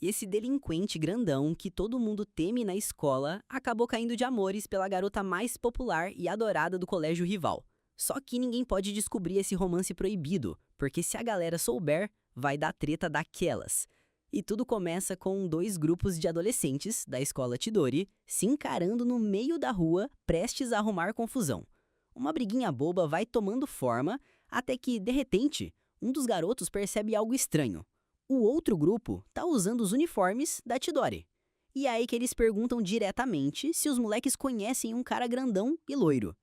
Esse delinquente grandão que todo mundo teme na escola acabou caindo de amores pela garota mais popular e adorada do colégio rival. Só que ninguém pode descobrir esse romance proibido, porque se a galera souber, vai dar treta daquelas. E tudo começa com dois grupos de adolescentes da escola Tidori se encarando no meio da rua, prestes a arrumar confusão. Uma briguinha boba vai tomando forma, até que, de repente, um dos garotos percebe algo estranho. O outro grupo tá usando os uniformes da Tidori. E é aí que eles perguntam diretamente se os moleques conhecem um cara grandão e loiro.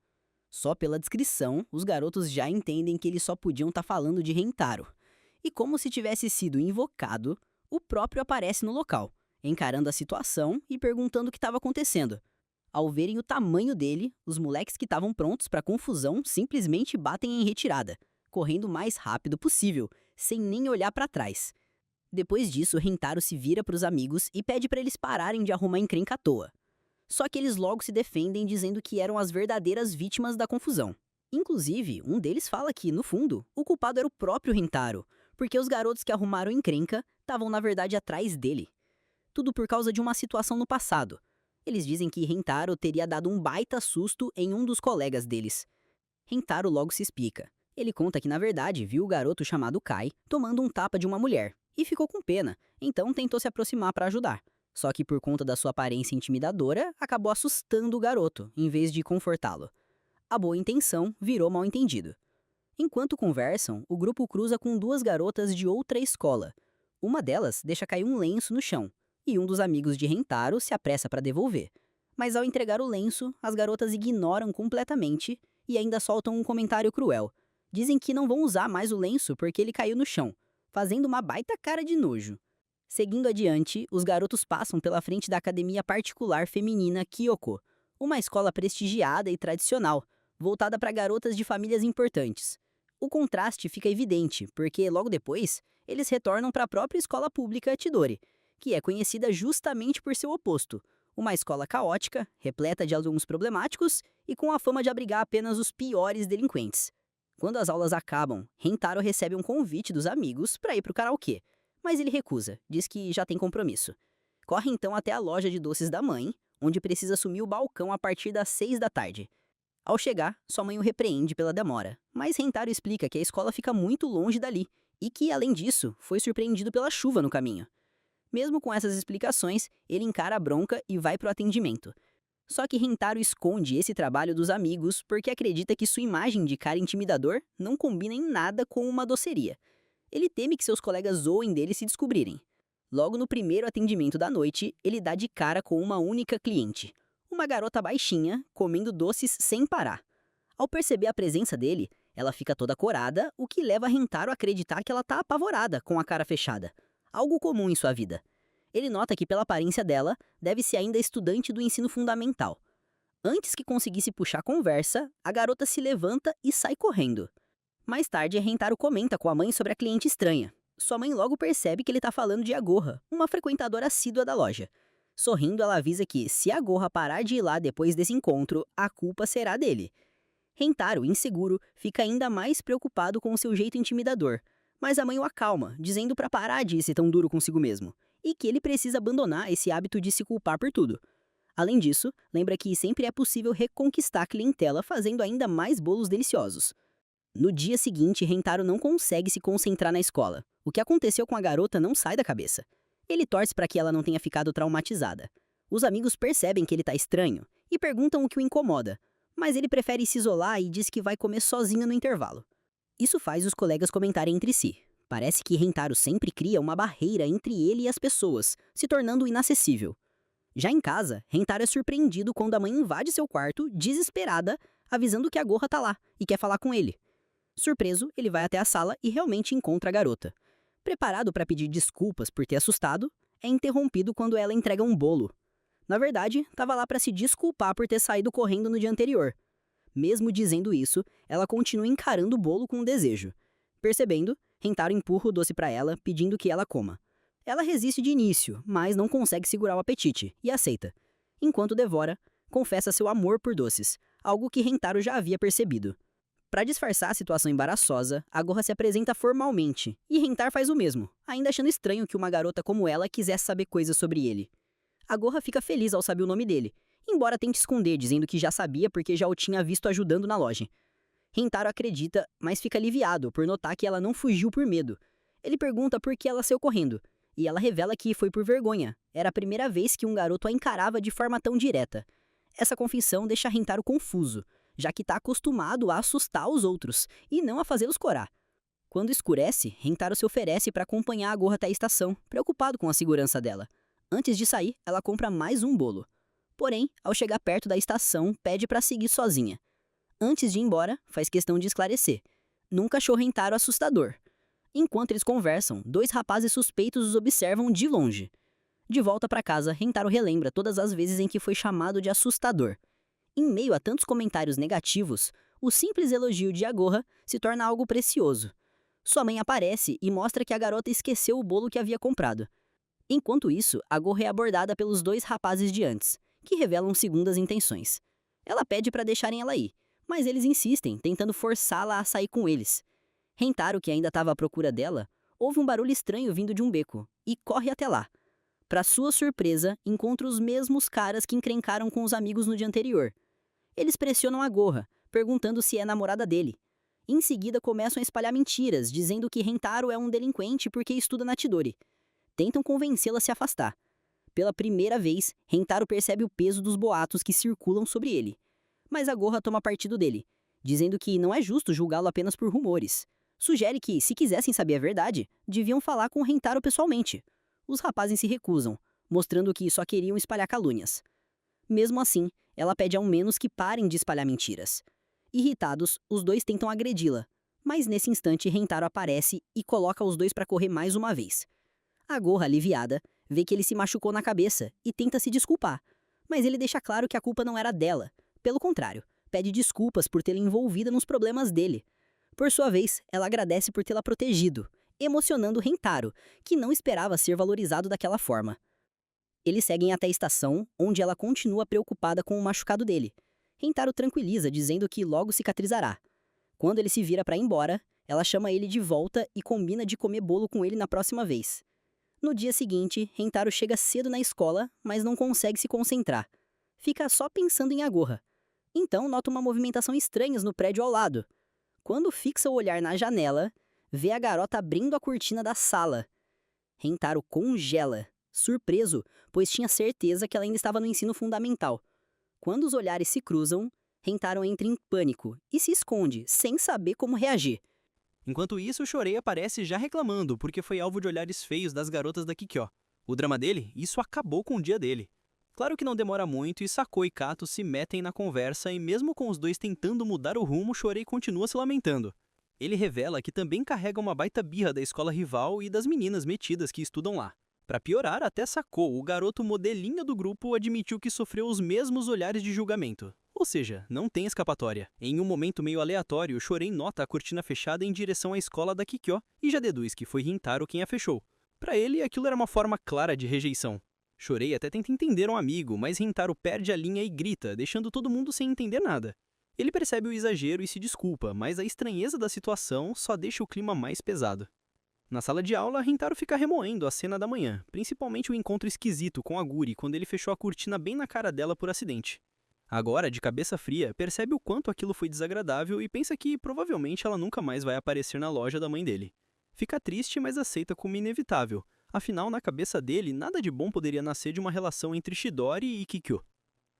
Só pela descrição, os garotos já entendem que eles só podiam estar falando de Rentaro. E como se tivesse sido invocado, o próprio aparece no local, encarando a situação e perguntando o que estava acontecendo. Ao verem o tamanho dele, os moleques que estavam prontos para a confusão simplesmente batem em retirada, correndo o mais rápido possível, sem nem olhar para trás. Depois disso, Rentaro se vira para os amigos e pede para eles pararem de arrumar encrenca à toa. Só que eles logo se defendem dizendo que eram as verdadeiras vítimas da confusão. Inclusive, um deles fala que, no fundo, o culpado era o próprio Rentaro, porque os garotos que arrumaram encrenca estavam na verdade atrás dele. Tudo por causa de uma situação no passado. Eles dizem que Rentaro teria dado um baita susto em um dos colegas deles. Rentaro logo se explica. Ele conta que na verdade viu o garoto chamado Kai tomando um tapa de uma mulher e ficou com pena, então tentou se aproximar para ajudar. Só que por conta da sua aparência intimidadora, acabou assustando o garoto, em vez de confortá-lo. A boa intenção virou mal-entendido. Enquanto conversam, o grupo cruza com duas garotas de outra escola. Uma delas deixa cair um lenço no chão, e um dos amigos de Rentaro se apressa para devolver. Mas ao entregar o lenço, as garotas ignoram completamente e ainda soltam um comentário cruel. Dizem que não vão usar mais o lenço porque ele caiu no chão, fazendo uma baita cara de nojo. Seguindo adiante, os garotos passam pela frente da academia particular feminina Kyoko, uma escola prestigiada e tradicional, voltada para garotas de famílias importantes. O contraste fica evidente, porque logo depois, eles retornam para a própria escola pública Tidori, que é conhecida justamente por seu oposto, uma escola caótica, repleta de alunos problemáticos e com a fama de abrigar apenas os piores delinquentes. Quando as aulas acabam, Rentaro recebe um convite dos amigos para ir para o karaokê, mas ele recusa, diz que já tem compromisso. Corre então até a loja de doces da mãe, onde precisa assumir o balcão a partir das 6 da tarde. Ao chegar, sua mãe o repreende pela demora, mas Rentaro explica que a escola fica muito longe dali e que, além disso, foi surpreendido pela chuva no caminho. Mesmo com essas explicações, ele encara a bronca e vai para o atendimento. Só que Rentaro esconde esse trabalho dos amigos porque acredita que sua imagem de cara intimidador não combina em nada com uma doceria. Ele teme que seus colegas zoem dele se descobrirem. Logo no primeiro atendimento da noite, ele dá de cara com uma única cliente, uma garota baixinha, comendo doces sem parar. Ao perceber a presença dele, ela fica toda corada, o que leva Rentaro a acreditar que ela tá apavorada, com a cara fechada. Algo comum em sua vida. Ele nota que pela aparência dela, deve ser ainda estudante do ensino fundamental. Antes que conseguisse puxar conversa, a garota se levanta e sai correndo. Mais tarde, Rentaro comenta com a mãe sobre a cliente estranha. Sua mãe logo percebe que ele tá falando de Agorra, uma frequentadora assídua da loja. Sorrindo, ela avisa que, se Agorra parar de ir lá depois desse encontro, a culpa será dele. Rentaro, inseguro, fica ainda mais preocupado com o seu jeito intimidador, mas a mãe o acalma, dizendo para parar de ser tão duro consigo mesmo, e que ele precisa abandonar esse hábito de se culpar por tudo. Além disso, lembra que sempre é possível reconquistar a clientela fazendo ainda mais bolos deliciosos. No dia seguinte, Rentaro não consegue se concentrar na escola. O que aconteceu com a garota não sai da cabeça. Ele torce para que ela não tenha ficado traumatizada. Os amigos percebem que ele tá estranho e perguntam o que o incomoda, mas ele prefere se isolar e diz que vai comer sozinho no intervalo. Isso faz os colegas comentarem entre si. Parece que Rentaro sempre cria uma barreira entre ele e as pessoas, se tornando inacessível. Já em casa, Rentaro é surpreendido quando a mãe invade seu quarto, desesperada, avisando que a Gorra tá lá e quer falar com ele. Surpreso, ele vai até a sala e realmente encontra a garota. Preparado para pedir desculpas por ter assustado, é interrompido quando ela entrega um bolo. Na verdade, estava lá para se desculpar por ter saído correndo no dia anterior. Mesmo dizendo isso, ela continua encarando o bolo com desejo. Percebendo, Rentaro empurra o doce para ela, pedindo que ela coma. Ela resiste de início, mas não consegue segurar o apetite, e aceita. Enquanto devora, confessa seu amor por doces, algo que Rentaro já havia percebido. Para disfarçar a situação embaraçosa, a Gorra se apresenta formalmente, e Rentar faz o mesmo, ainda achando estranho que uma garota como ela quisesse saber coisas sobre ele. A Gorra fica feliz ao saber o nome dele, embora tente esconder dizendo que já sabia porque já o tinha visto ajudando na loja. Rentaro acredita, mas fica aliviado por notar que ela não fugiu por medo. Ele pergunta por que ela saiu correndo, e ela revela que foi por vergonha. Era a primeira vez que um garoto a encarava de forma tão direta. Essa confissão deixa Rentaro confuso, já que está acostumado a assustar os outros, e não a fazê-los corar. Quando escurece, Rentaro se oferece para acompanhar a Gorra até a estação, preocupado com a segurança dela. Antes de sair, ela compra mais um bolo. Porém, ao chegar perto da estação, pede para seguir sozinha. Antes de ir embora, faz questão de esclarecer. Nunca achou Rentaro assustador. Enquanto eles conversam, dois rapazes suspeitos os observam de longe. De volta para casa, Rentaro relembra todas as vezes em que foi chamado de assustador. Em meio a tantos comentários negativos, o simples elogio de Agorra se torna algo precioso. Sua mãe aparece e mostra que a garota esqueceu o bolo que havia comprado. Enquanto isso, Agorra é abordada pelos dois rapazes de antes, que revelam segundas intenções. Ela pede para deixarem ela ir, mas eles insistem, tentando forçá-la a sair com eles. Rentaro, que ainda estava à procura dela, ouve um barulho estranho vindo de um beco e corre até lá. Para sua surpresa, encontra os mesmos caras que encrencaram com os amigos no dia anterior. Eles pressionam a Gorra, perguntando se é namorada dele. Em seguida, começam a espalhar mentiras, dizendo que Rentaro é um delinquente porque estuda na Chidori. Tentam convencê-la a se afastar. Pela primeira vez, Rentaro percebe o peso dos boatos que circulam sobre ele. Mas a Gorra toma partido dele, dizendo que não é justo julgá-lo apenas por rumores. Sugere que, se quisessem saber a verdade, deviam falar com Rentaro pessoalmente. Os rapazes se recusam, mostrando que só queriam espalhar calúnias. Mesmo assim, ela pede ao menos que parem de espalhar mentiras. Irritados, os dois tentam agredi-la, mas nesse instante Rentaro aparece e coloca os dois para correr mais uma vez. A Gorra, aliviada, vê que ele se machucou na cabeça e tenta se desculpar, mas ele deixa claro que a culpa não era dela. Pelo contrário, pede desculpas por tê-la envolvida nos problemas dele. Por sua vez, ela agradece por tê-la protegido, emocionando Rentaro, que não esperava ser valorizado daquela forma. Eles seguem até a estação, onde ela continua preocupada com o machucado dele. Rentaro tranquiliza, dizendo que logo cicatrizará. Quando ele se vira para ir embora, ela chama ele de volta e combina de comer bolo com ele na próxima vez. No dia seguinte, Rentaro chega cedo na escola, mas não consegue se concentrar. Fica só pensando em Agorra. Então nota uma movimentação estranha no prédio ao lado. Quando fixa o olhar na janela, vê a garota abrindo a cortina da sala. Rentaro congela, surpreso, pois tinha certeza que ela ainda estava no ensino fundamental. Quando os olhares se cruzam, Rentaro entra em pânico e se esconde, sem saber como reagir. Enquanto isso, Chorei aparece já reclamando porque foi alvo de olhares feios das garotas da Kikyo. O drama dele, isso acabou com o dia dele. Claro que não demora muito e Sakô e Kato se metem na conversa e mesmo com os dois tentando mudar o rumo, Chorei continua se lamentando. Ele revela que também carrega uma baita birra da escola rival e das meninas metidas que estudam lá. Pra piorar, até Sakô, o garoto modelinho do grupo, admitiu que sofreu os mesmos olhares de julgamento. Ou seja, não tem escapatória. Em um momento meio aleatório, Chorei nota a cortina fechada em direção à escola da Kikyo e já deduz que foi Rintaro quem a fechou. Pra ele, aquilo era uma forma clara de rejeição. Chorei até tenta entender um amigo, mas Rintaro perde a linha e grita, deixando todo mundo sem entender nada. Ele percebe o exagero e se desculpa, mas a estranheza da situação só deixa o clima mais pesado. Na sala de aula, Rintaro fica remoendo a cena da manhã, principalmente o encontro esquisito com a Guri quando ele fechou a cortina bem na cara dela por acidente. Agora, de cabeça fria, percebe o quanto aquilo foi desagradável e pensa que provavelmente ela nunca mais vai aparecer na loja da mãe dele. Fica triste, mas aceita como inevitável. Afinal, na cabeça dele, nada de bom poderia nascer de uma relação entre Chidori e Kikyo.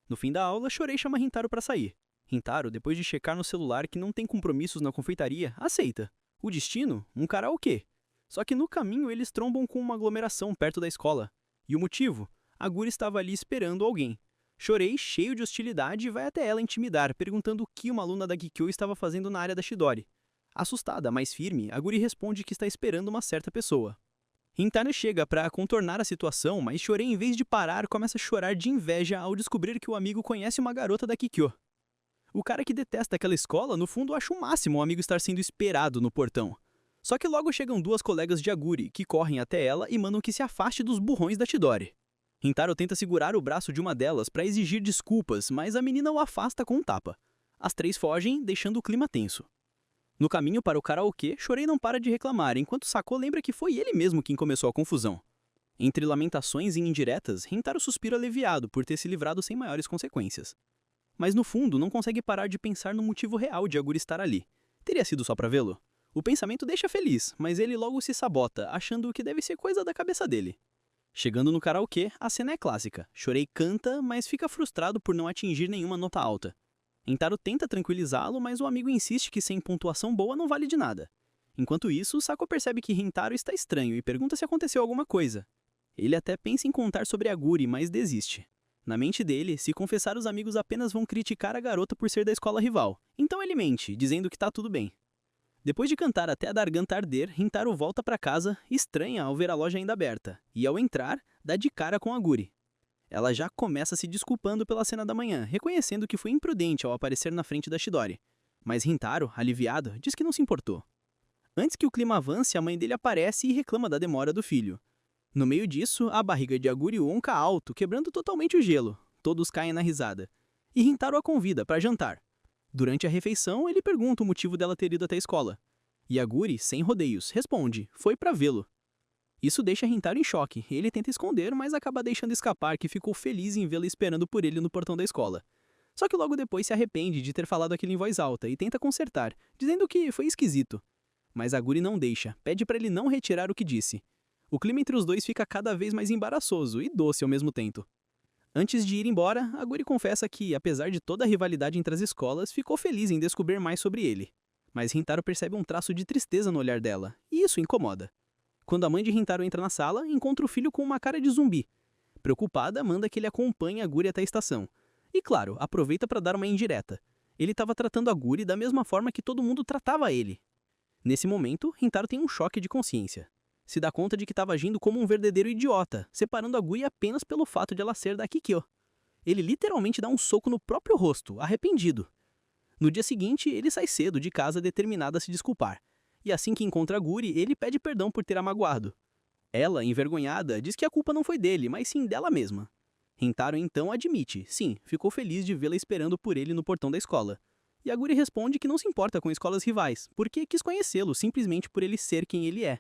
No fim da aula, Chorei chama Rintaro para sair. Rintaro, depois de checar no celular que não tem compromissos na confeitaria, aceita. O destino? Um karaokê. Só que no caminho eles trombam com uma aglomeração perto da escola. E o motivo? A Guri estava ali esperando alguém. Chorei, cheio de hostilidade, vai até ela intimidar, perguntando o que uma aluna da Kikyo estava fazendo na área da Chidori. Assustada, mas firme, a Guri responde que está esperando uma certa pessoa. Rintaro chega para contornar a situação, mas Chorei, em vez de parar, começa a chorar de inveja ao descobrir que o amigo conhece uma garota da Kikyo. O cara que detesta aquela escola, no fundo, acha o máximo o amigo estar sendo esperado no portão. Só que logo chegam duas colegas de Aguri, que correm até ela e mandam que se afaste dos burrões da Chidori. Rintaro tenta segurar o braço de uma delas para exigir desculpas, mas a menina o afasta com um tapa. As três fogem, deixando o clima tenso. No caminho para o karaokê, Shorei não para de reclamar, enquanto Sako lembra que foi ele mesmo quem começou a confusão. Entre lamentações e indiretas, Rintaro suspira aliviado por ter se livrado sem maiores consequências. Mas no fundo, não consegue parar de pensar no motivo real de Aguri estar ali. Teria sido só pra vê-lo? O pensamento deixa feliz, mas ele logo se sabota, achando que deve ser coisa da cabeça dele. Chegando no karaokê, a cena é clássica. Shorei canta, mas fica frustrado por não atingir nenhuma nota alta. Rintaro tenta tranquilizá-lo, mas o amigo insiste que sem pontuação boa não vale de nada. Enquanto isso, Sako percebe que Rintaro está estranho e pergunta se aconteceu alguma coisa. Ele até pensa em contar sobre Aguri, mas desiste. Na mente dele, se confessar os amigos apenas vão criticar a garota por ser da escola rival. Então ele mente, dizendo que tá tudo bem. Depois de cantar até a garganta arder, Rintaro volta para casa, estranha ao ver a loja ainda aberta, e ao entrar, dá de cara com Aguri. Ela já começa se desculpando pela cena da manhã, reconhecendo que foi imprudente ao aparecer na frente da Chidori. Mas Rintaro, aliviado, diz que não se importou. Antes que o clima avance, a mãe dele aparece e reclama da demora do filho. No meio disso, a barriga de Aguri onca alto, quebrando totalmente o gelo. Todos caem na risada. E Rintaro a convida para jantar. Durante a refeição, ele pergunta o motivo dela ter ido até a escola. E Aguri, sem rodeios, responde: foi para vê-lo. Isso deixa Rintaro em choque. Ele tenta esconder, mas acaba deixando escapar que ficou feliz em vê-la esperando por ele no portão da escola. Só que logo depois se arrepende de ter falado aquilo em voz alta e tenta consertar, dizendo que foi esquisito. Mas Aguri não deixa, pede para ele não retirar o que disse. O clima entre os dois fica cada vez mais embaraçoso e doce ao mesmo tempo. Antes de ir embora, Aguri confessa que, apesar de toda a rivalidade entre as escolas, ficou feliz em descobrir mais sobre ele. Mas Rintaro percebe um traço de tristeza no olhar dela, e isso incomoda. Quando a mãe de Rintaro entra na sala, encontra o filho com uma cara de zumbi. Preocupada, manda que ele acompanhe Aguri até a estação. E claro, aproveita para dar uma indireta. Ele estava tratando Aguri da mesma forma que todo mundo tratava ele. Nesse momento, Rintaro tem um choque de consciência. Se dá conta de que estava agindo como um verdadeiro idiota, separando Aguri apenas pelo fato de ela ser da Kikyo. Ele literalmente dá um soco no próprio rosto, arrependido. No dia seguinte, ele sai cedo de casa determinado a se desculpar. E assim que encontra Aguri, ele pede perdão por ter a magoado. Ela, envergonhada, diz que a culpa não foi dele, mas sim dela mesma. Rintaro então admite, sim, ficou feliz de vê-la esperando por ele no portão da escola. E Aguri responde que não se importa com escolas rivais, porque quis conhecê-lo simplesmente por ele ser quem ele é.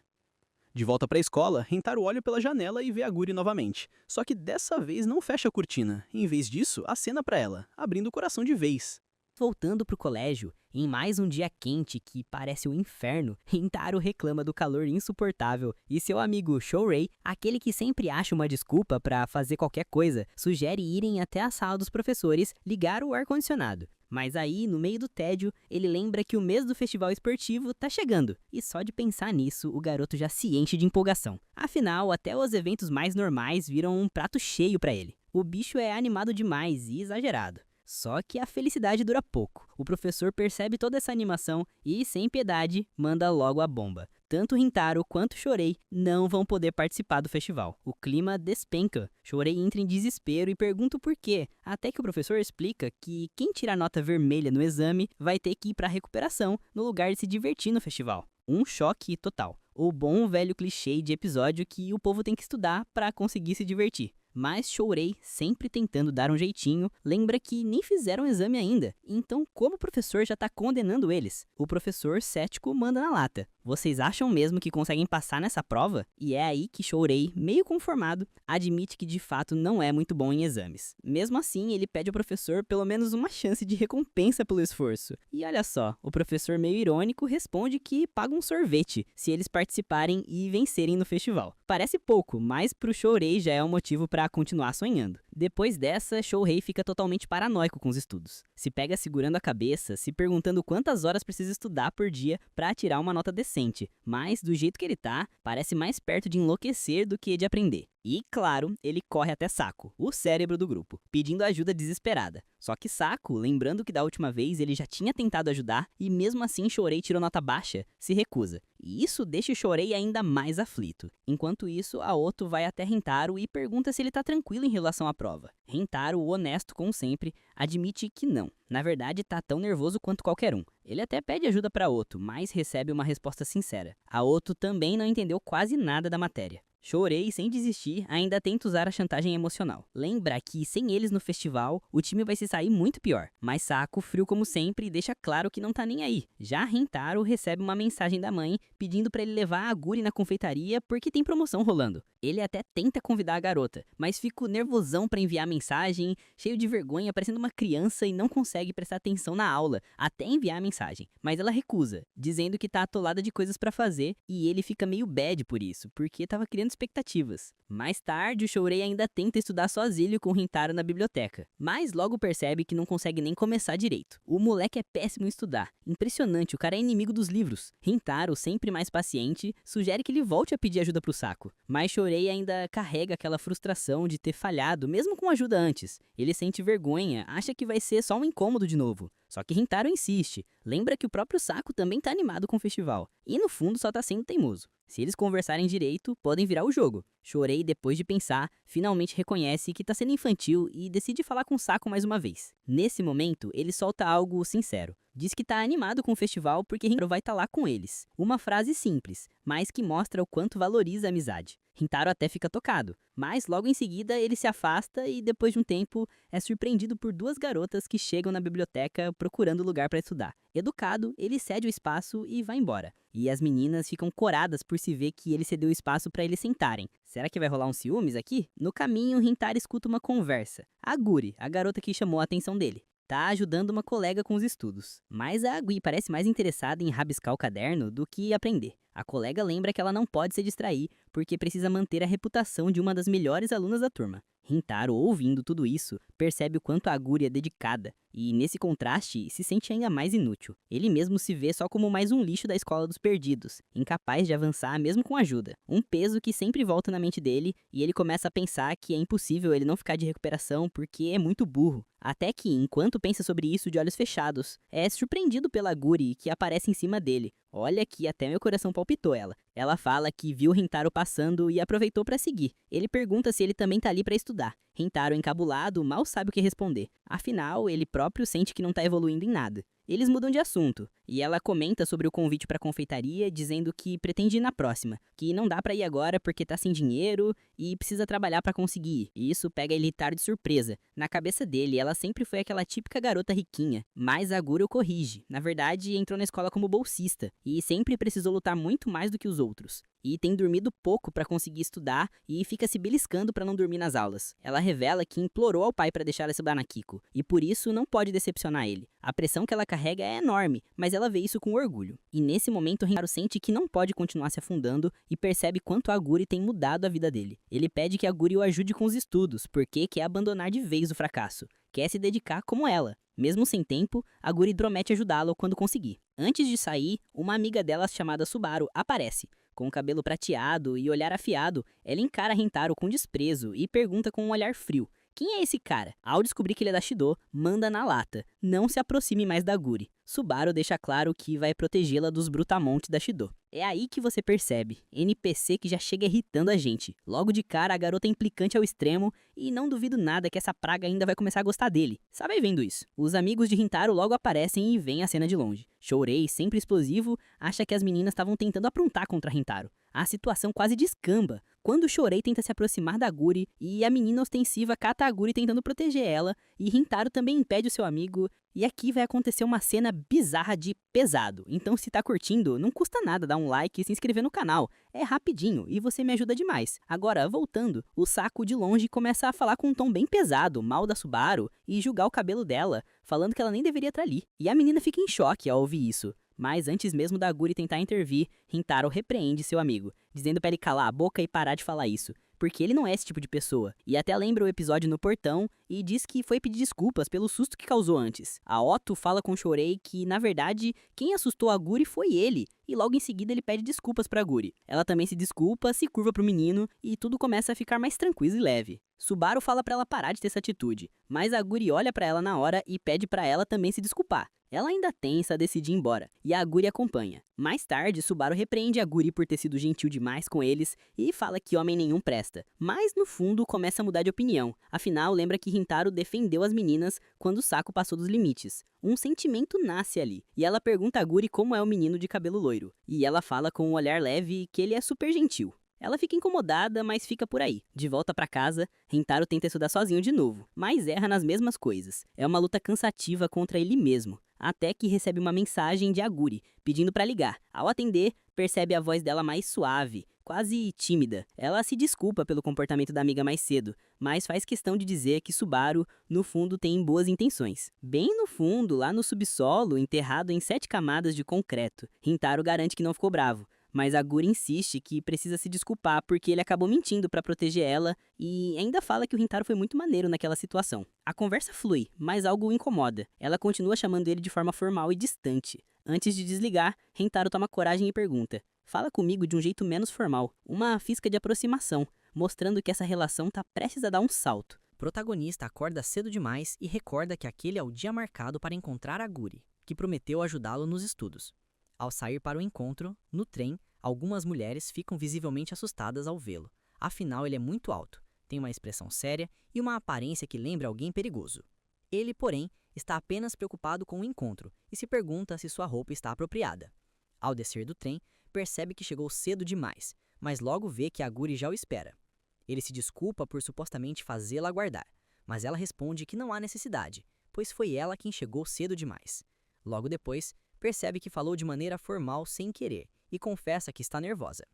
De volta para a escola, Rintaro olha pela janela e vê Aguri novamente. Só que dessa vez não fecha a cortina. Em vez disso, acena para ela, abrindo o coração de vez. Voltando pro colégio, em mais um dia quente que parece um inferno, Rintaro reclama do calor insuportável e seu amigo Shorei, aquele que sempre acha uma desculpa para fazer qualquer coisa, sugere irem até a sala dos professores ligar o ar-condicionado. Mas aí, no meio do tédio, ele lembra que o mês do festival esportivo tá chegando, e só de pensar nisso, o garoto já se enche de empolgação. Afinal, até os eventos mais normais viram um prato cheio para ele. O bicho é animado demais e exagerado. Só que a felicidade dura pouco. O professor percebe toda essa animação e, sem piedade, manda logo a bomba. Tanto Rintaro quanto Shorei não vão poder participar do festival. O clima despenca. Shorei entra em desespero e pergunta o porquê, até que o professor explica que quem tira a nota vermelha no exame vai ter que ir para recuperação no lugar de se divertir no festival. Um choque total. O bom velho clichê de episódio que o povo tem que estudar para conseguir se divertir. Mas Shorei, sempre tentando dar um jeitinho, lembra que nem fizeram o exame ainda. Então, como o professor já tá condenando eles? O professor cético manda na lata. Vocês acham mesmo que conseguem passar nessa prova? E é aí que Shorei, meio conformado, admite que de fato não é muito bom em exames. Mesmo assim, ele pede ao professor pelo menos uma chance de recompensa pelo esforço. E olha só, o professor meio irônico responde que paga um sorvete se eles participarem e vencerem no festival. Parece pouco, mas pro Shorei já é um motivo para continuar sonhando. Depois dessa, Shorei fica totalmente paranoico com os estudos. Se pega segurando a cabeça, se perguntando quantas horas precisa estudar por dia para tirar uma nota decente. Mas, do jeito que ele tá, parece mais perto de enlouquecer do que de aprender. E, claro, ele corre até Sako, o cérebro do grupo, pedindo ajuda desesperada. Só que Sako, lembrando que da última vez ele já tinha tentado ajudar e mesmo assim Shorei tirou nota baixa, se recusa. E isso deixa o Shorei ainda mais aflito. Enquanto isso, Aoto vai até Rintaro e pergunta se ele tá tranquilo em relação à prova. Rintaro, honesto como sempre, admite que não. Na verdade, tá tão nervoso quanto qualquer um. Ele até pede ajuda para Aoto, mas recebe uma resposta sincera. Aoto também não entendeu quase nada da matéria. Chorei, sem desistir, ainda tenta usar a chantagem emocional. Lembra que sem eles no festival, o time vai se sair muito pior. Mas Saco, frio como sempre, deixa claro que não tá nem aí. Já Rintaro recebe uma mensagem da mãe pedindo pra ele levar a Guri na confeitaria porque tem promoção rolando. Ele até tenta convidar a garota, mas fica nervosão pra enviar a mensagem, cheio de vergonha, parecendo uma criança e não consegue prestar atenção na aula, até enviar a mensagem. Mas ela recusa, dizendo que tá atolada de coisas pra fazer e ele fica meio bad por isso, porque tava criando expectativas. Mais tarde, o Shourei ainda tenta estudar sozinho com o Rintaro na biblioteca, mas logo percebe que não consegue nem começar direito. O moleque é péssimo em estudar. Impressionante, o cara é inimigo dos livros. Rintaro, sempre mais paciente, sugere que ele volte a pedir ajuda pro Saco. Mas Shourei ainda carrega aquela frustração de ter falhado, mesmo com ajuda antes. Ele sente vergonha, acha que vai ser só um incômodo de novo. Só que Rintaro insiste, lembra que o próprio Saco também tá animado com o festival, e no fundo só tá sendo teimoso. Se eles conversarem direito, podem virar o jogo. Chorei depois de pensar, finalmente reconhece que tá sendo infantil e decide falar com o Saco mais uma vez. Nesse momento, ele solta algo sincero. Diz que tá animado com o festival porque Rintaro vai estar lá com eles. Uma frase simples, mas que mostra o quanto valoriza a amizade. Rintaro até fica tocado, mas logo em seguida ele se afasta e depois de um tempo é surpreendido por duas garotas que chegam na biblioteca procurando lugar para estudar. Educado, ele cede o espaço e vai embora. E as meninas ficam coradas por se ver que ele cedeu o espaço para eles sentarem. Será que vai rolar um ciúmes aqui? No caminho, Rintaro escuta uma conversa. A Guri, a garota que chamou a atenção dele, tá ajudando uma colega com os estudos. Mas a Gui parece mais interessada em rabiscar o caderno do que aprender. A colega lembra que ela não pode se distrair porque precisa manter a reputação de uma das melhores alunas da turma. Rintaro, ouvindo tudo isso, percebe o quanto a Guri é dedicada e, nesse contraste, se sente ainda mais inútil. Ele mesmo se vê só como mais um lixo da escola dos perdidos, incapaz de avançar mesmo com ajuda. Um peso que sempre volta na mente dele e ele começa a pensar que é impossível ele não ficar de recuperação porque é muito burro. Até que, enquanto pensa sobre isso de olhos fechados, é surpreendido pela Guri que aparece em cima dele. Olha que até meu coração palpitou ela. Ela fala que viu Rintaro passando e aproveitou para seguir. Ele pergunta se ele também tá ali para estudar. Rintaro, encabulado, mal sabe o que responder. Afinal, ele próprio sente que não tá evoluindo em nada. Eles mudam de assunto, e ela comenta sobre o convite para a confeitaria, dizendo que pretende ir na próxima, que não dá para ir agora porque tá sem dinheiro e precisa trabalhar para conseguir ir. E isso pega Rintaro de surpresa. Na cabeça dele, ela sempre foi aquela típica garota riquinha, mas a Guri o corrige. Na verdade, entrou na escola como bolsista, e sempre precisou lutar muito mais do que os outros. E tem dormido pouco para conseguir estudar e fica se beliscando para não dormir nas aulas. Ela revela que implorou ao pai para deixar ela estudar na Kiko, e por isso não pode decepcionar ele. A pressão que ela carrega é enorme, mas ela vê isso com orgulho. E nesse momento, Rintaro sente que não pode continuar se afundando e percebe quanto a Guri tem mudado a vida dele. Ele pede que a Guri o ajude com os estudos, porque quer abandonar de vez o fracasso. Quer se dedicar como ela. Mesmo sem tempo, a Guri promete ajudá-lo quando conseguir. Antes de sair, uma amiga dela chamada Subaru aparece. Com o cabelo prateado e olhar afiado, ela encara Rintaro com desprezo e pergunta com um olhar frio: quem é esse cara? Ao descobrir que ele é da Shido, manda na lata: não se aproxime mais da Guri. Subaru deixa claro que vai protegê-la dos brutamontes da Shido. É aí que você percebe, NPC que já chega irritando a gente. Logo de cara, a garota é implicante ao extremo e não duvido nada que essa praga ainda vai começar a gostar dele. Sabe vendo isso? Os amigos de Rintaro logo aparecem e veem a cena de longe. Shourei, sempre explosivo, acha que as meninas estavam tentando aprontar contra Rintaro. A situação quase descamba quando Shourei tenta se aproximar da Guri e a menina ostensiva cata a Guri tentando proteger ela e Rintaro também impede o seu amigo. E aqui vai acontecer uma cena bizarra de pesado. Então se tá curtindo, não custa nada dar um like e se inscrever no canal. É rapidinho e você me ajuda demais. Agora, voltando, o Saco de longe começa a falar com um tom bem pesado, mal da Subaru, e julgar o cabelo dela, falando que ela nem deveria estar ali. E a menina fica em choque ao ouvir isso. Mas antes mesmo da Guri tentar intervir, Rintaro repreende seu amigo, dizendo pra ele calar a boca e parar de falar isso, porque ele não é esse tipo de pessoa. E até lembra o episódio no portão e diz que foi pedir desculpas pelo susto que causou antes. A Otto fala com Shourei que, na verdade, quem assustou a Guri foi ele, e logo em seguida ele pede desculpas pra Guri. Ela também se desculpa, se curva pro menino, e tudo começa a ficar mais tranquilo e leve. Subaru fala pra ela parar de ter essa atitude, mas a Guri olha pra ela na hora e pede pra ela também se desculpar. Ela ainda tensa, decide ir embora, e a Guri acompanha. Mais tarde, Subaru repreende a Guri por ter sido gentil demais com eles e fala que homem nenhum presta. Mas no fundo começa a mudar de opinião. Afinal, lembra que Rintaro defendeu as meninas quando o Saco passou dos limites. Um sentimento nasce ali, e ela pergunta a Guri como é o menino de cabelo loiro. E ela fala com um olhar leve que ele é super gentil. Ela fica incomodada, mas fica por aí. De volta pra casa, Rintaro tenta estudar sozinho de novo, mas erra nas mesmas coisas. É uma luta cansativa contra ele mesmo, até que recebe uma mensagem de Aguri, pedindo pra ligar. Ao atender, percebe a voz dela mais suave, quase tímida. Ela se desculpa pelo comportamento da amiga mais cedo, mas faz questão de dizer que Subaru, no fundo, tem boas intenções. Bem no fundo, lá no subsolo, enterrado em 7 camadas de concreto, Rintaro garante que não ficou bravo. Mas Aguri insiste que precisa se desculpar porque ele acabou mentindo pra proteger ela e ainda fala que o Rintaro foi muito maneiro naquela situação. A conversa flui, mas algo o incomoda. Ela continua chamando ele de forma formal e distante. Antes de desligar, Rintaro toma coragem e pergunta: "Fala comigo de um jeito menos formal, uma fisca de aproximação, mostrando que essa relação tá prestes a dar um salto." O protagonista acorda cedo demais e recorda que aquele é o dia marcado para encontrar Aguri, que prometeu ajudá-lo nos estudos. Ao sair para o encontro, no trem, algumas mulheres ficam visivelmente assustadas ao vê-lo. Afinal, ele é muito alto, tem uma expressão séria e uma aparência que lembra alguém perigoso. Ele, porém, está apenas preocupado com o encontro e se pergunta se sua roupa está apropriada. Ao descer do trem, percebe que chegou cedo demais, mas logo vê que Aguri já o espera. Ele se desculpa por supostamente fazê-la aguardar, mas ela responde que não há necessidade, pois foi ela quem chegou cedo demais. Logo depois, percebe que falou de maneira formal sem querer e confessa que está nervosa.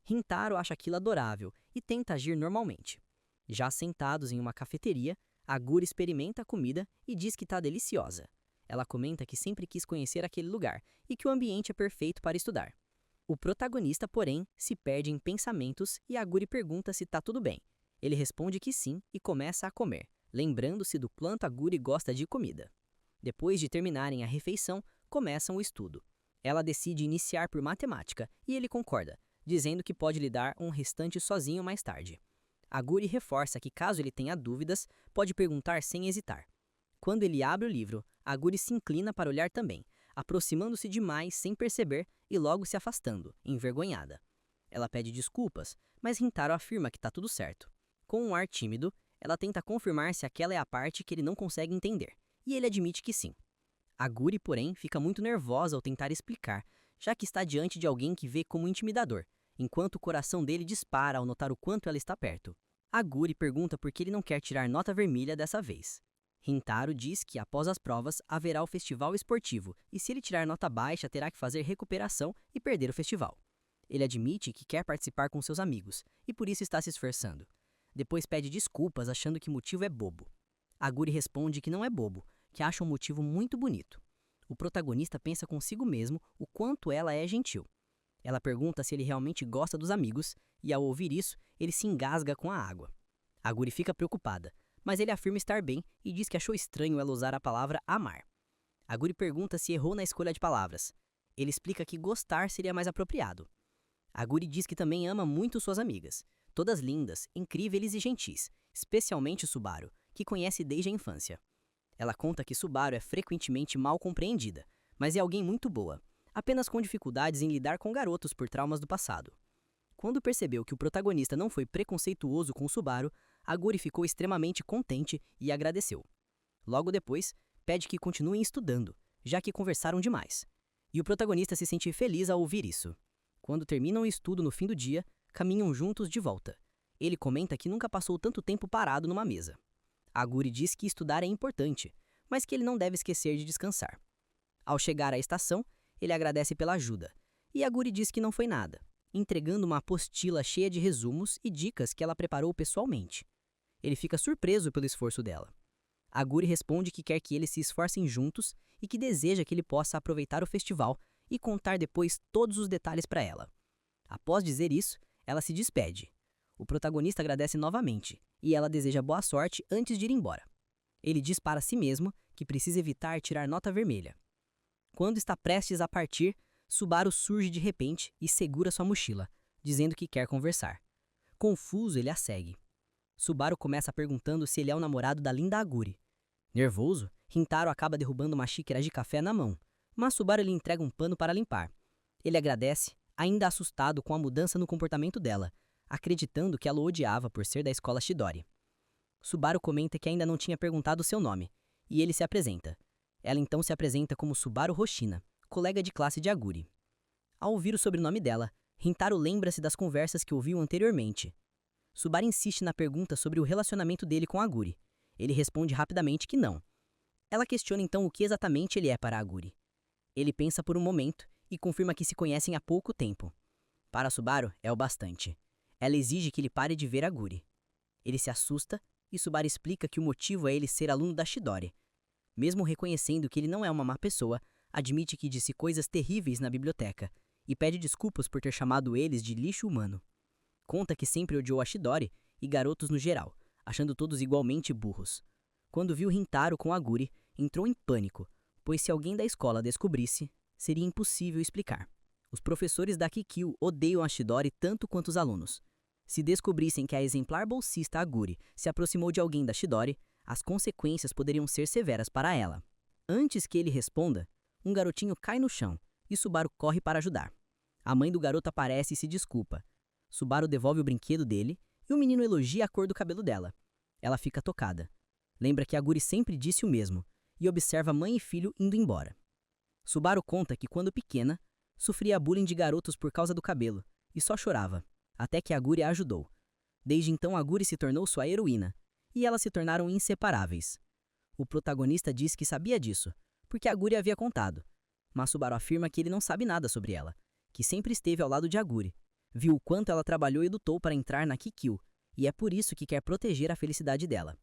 Rintaro acha aquilo adorável e tenta agir normalmente. Já sentados em uma cafeteria, Aguri experimenta a comida e diz que está deliciosa. Ela comenta que sempre quis conhecer aquele lugar e que o ambiente é perfeito para estudar. O protagonista, porém, se perde em pensamentos e Aguri pergunta se está tudo bem. Ele responde que sim e começa a comer, lembrando-se do quanto Aguri gosta de comida. Depois de terminarem a refeição, começam o estudo. Ela decide iniciar por matemática e ele concorda, dizendo que pode lidar um restante sozinho mais tarde. Aguri reforça que caso ele tenha dúvidas, pode perguntar sem hesitar. Quando ele abre o livro, Aguri se inclina para olhar também, aproximando-se demais sem perceber e logo se afastando, envergonhada. Ela pede desculpas, mas Rintaro afirma que está tudo certo. Com um ar tímido, ela tenta confirmar se aquela é a parte que ele não consegue entender, e ele admite que sim. Aguri, porém, fica muito nervosa ao tentar explicar, já que está diante de alguém que vê como intimidador, enquanto o coração dele dispara ao notar o quanto ela está perto. Aguri pergunta por que ele não quer tirar nota vermelha dessa vez. Rintaro diz que após as provas haverá o festival esportivo e se ele tirar nota baixa terá que fazer recuperação e perder o festival. Ele admite que quer participar com seus amigos e por isso está se esforçando. Depois pede desculpas achando que o motivo é bobo. Aguri responde que não é bobo, que acha um motivo muito bonito. O protagonista pensa consigo mesmo o quanto ela é gentil. Ela pergunta se ele realmente gosta dos amigos e ao ouvir isso, ele se engasga com a água. Aguri fica preocupada, mas ele afirma estar bem e diz que achou estranho ela usar a palavra amar. Aguri pergunta se errou na escolha de palavras. Ele explica que gostar seria mais apropriado. Aguri diz que também ama muito suas amigas, todas lindas, incríveis e gentis, especialmente Subaru, que conhece desde a infância. Ela conta que Subaru é frequentemente mal compreendida, mas é alguém muito boa, apenas com dificuldades em lidar com garotos por traumas do passado. Quando percebeu que o protagonista não foi preconceituoso com Subaru, Aguri ficou extremamente contente e agradeceu. Logo depois, pede que continuem estudando, já que conversaram demais. E o protagonista se sente feliz ao ouvir isso. Quando terminam o estudo no fim do dia, caminham juntos de volta. Ele comenta que nunca passou tanto tempo parado numa mesa. Aguri diz que estudar é importante, mas que ele não deve esquecer de descansar. Ao chegar à estação, ele agradece pela ajuda, e Aguri diz que não foi nada, entregando uma apostila cheia de resumos e dicas que ela preparou pessoalmente. Ele fica surpreso pelo esforço dela. Aguri responde que quer que eles se esforcem juntos e que deseja que ele possa aproveitar o festival e contar depois todos os detalhes para ela. Após dizer isso, ela se despede. O protagonista agradece novamente e ela deseja boa sorte antes de ir embora. Ele diz para si mesmo que precisa evitar tirar nota vermelha. Quando está prestes a partir, Subaru surge de repente e segura sua mochila, dizendo que quer conversar. Confuso, ele a segue. Subaru começa perguntando se ele é o namorado da linda Aguri. Nervoso, Rintaro acaba derrubando uma xícara de café na mão, mas Subaru lhe entrega um pano para limpar. Ele agradece, ainda assustado com a mudança no comportamento dela, acreditando que ela o odiava por ser da escola Chidori. Subaru comenta que ainda não tinha perguntado seu nome, e ele se apresenta. Ela então se apresenta como Subaru Hoshina, colega de classe de Aguri. Ao ouvir o sobrenome dela, Rintaro lembra-se das conversas que ouviu anteriormente. Subaru insiste na pergunta sobre o relacionamento dele com Aguri. Ele responde rapidamente que não. Ela questiona então o que exatamente ele é para Aguri. Ele pensa por um momento e confirma que se conhecem há pouco tempo. Para Subaru, é o bastante. Ela exige que ele pare de ver Aguri. Ele se assusta e Subaru explica que o motivo é ele ser aluno da Chidori. Mesmo reconhecendo que ele não é uma má pessoa, admite que disse coisas terríveis na biblioteca e pede desculpas por ter chamado eles de lixo humano. Conta que sempre odiou a Chidori e garotos no geral, achando todos igualmente burros. Quando viu Rintaro com Aguri, entrou em pânico, pois se alguém da escola descobrisse, seria impossível explicar. Os professores da Kikyo odeiam a Chidori tanto quanto os alunos. Se descobrissem que a exemplar bolsista Aguri se aproximou de alguém da Chidori, as consequências poderiam ser severas para ela. Antes que ele responda, um garotinho cai no chão e Subaru corre para ajudar. A mãe do garoto aparece e se desculpa. Subaru devolve o brinquedo dele e o menino elogia a cor do cabelo dela. Ela fica tocada. Lembra que Aguri sempre disse o mesmo e observa mãe e filho indo embora. Subaru conta que quando pequena, sofria bullying de garotos por causa do cabelo e só chorava, até que Aguri a ajudou. Desde então Aguri se tornou sua heroína e elas se tornaram inseparáveis. O protagonista diz que sabia disso, porque Aguri havia contado, mas Subaru afirma que ele não sabe nada sobre ela, que sempre esteve ao lado de Aguri, viu o quanto ela trabalhou e lutou para entrar na Kikyo, e é por isso que quer proteger a felicidade dela.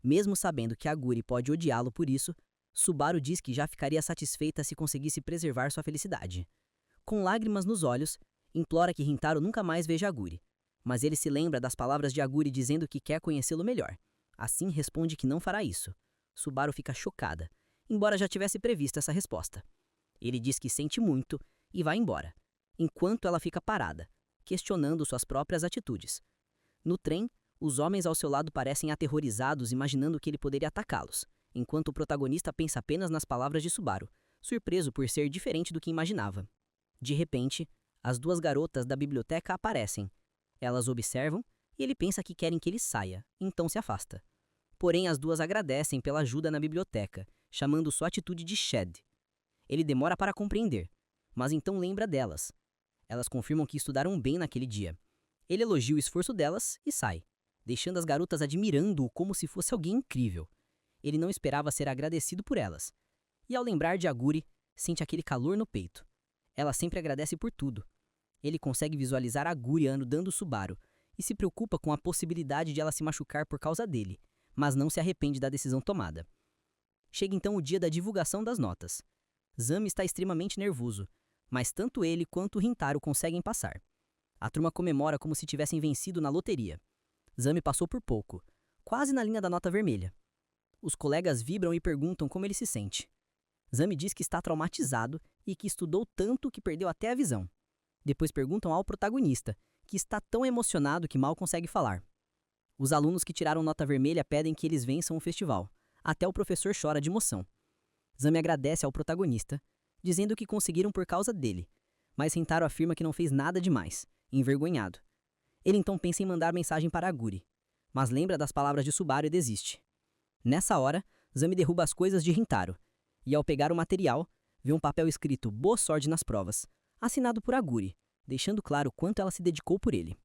Mesmo sabendo que Aguri pode odiá-lo por isso, Subaru diz que já ficaria satisfeita se conseguisse preservar sua felicidade. Com lágrimas nos olhos, implora que Rintaro nunca mais veja Aguri, mas ele se lembra das palavras de Aguri dizendo que quer conhecê-lo melhor. Assim responde que não fará isso. Subaru fica chocada, embora já tivesse previsto essa resposta. Ele diz que sente muito e vai embora, enquanto ela fica parada, questionando suas próprias atitudes. No trem, os homens ao seu lado parecem aterrorizados, imaginando que ele poderia atacá-los, enquanto o protagonista pensa apenas nas palavras de Subaru, surpreso por ser diferente do que imaginava. De repente, as duas garotas da biblioteca aparecem. Elas observam e ele pensa que querem que ele saia, então se afasta. Porém, as duas agradecem pela ajuda na biblioteca, chamando sua atitude de Shed. Ele demora para compreender, mas então lembra delas. Elas confirmam que estudaram bem naquele dia. Ele elogia o esforço delas e sai, deixando as garotas admirando-o como se fosse alguém incrível. Ele não esperava ser agradecido por elas. E ao lembrar de Aguri, sente aquele calor no peito. Ela sempre agradece por tudo. Ele consegue visualizar Aguri ajudando Subaru e se preocupa com a possibilidade de ela se machucar por causa dele, mas não se arrepende da decisão tomada. Chega então o dia da divulgação das notas. Zami está extremamente nervoso, mas tanto ele quanto Rintaro conseguem passar. A turma comemora como se tivessem vencido na loteria. Zami passou por pouco, quase na linha da nota vermelha. Os colegas vibram e perguntam como ele se sente. Zami diz que está traumatizado e que estudou tanto que perdeu até a visão. Depois perguntam ao protagonista, que está tão emocionado que mal consegue falar. Os alunos que tiraram nota vermelha pedem que eles vençam o festival. Até o professor chora de emoção. Zami agradece ao protagonista, dizendo que conseguiram por causa dele, mas Rintaro afirma que não fez nada demais, envergonhado. Ele então pensa em mandar mensagem para Aguri, mas lembra das palavras de Subaru e desiste. Nessa hora, Zami derruba as coisas de Rintaro, e ao pegar o material, vê um papel escrito "Boa sorte nas provas", assinado por Aguri, deixando claro quanto ela se dedicou por ele.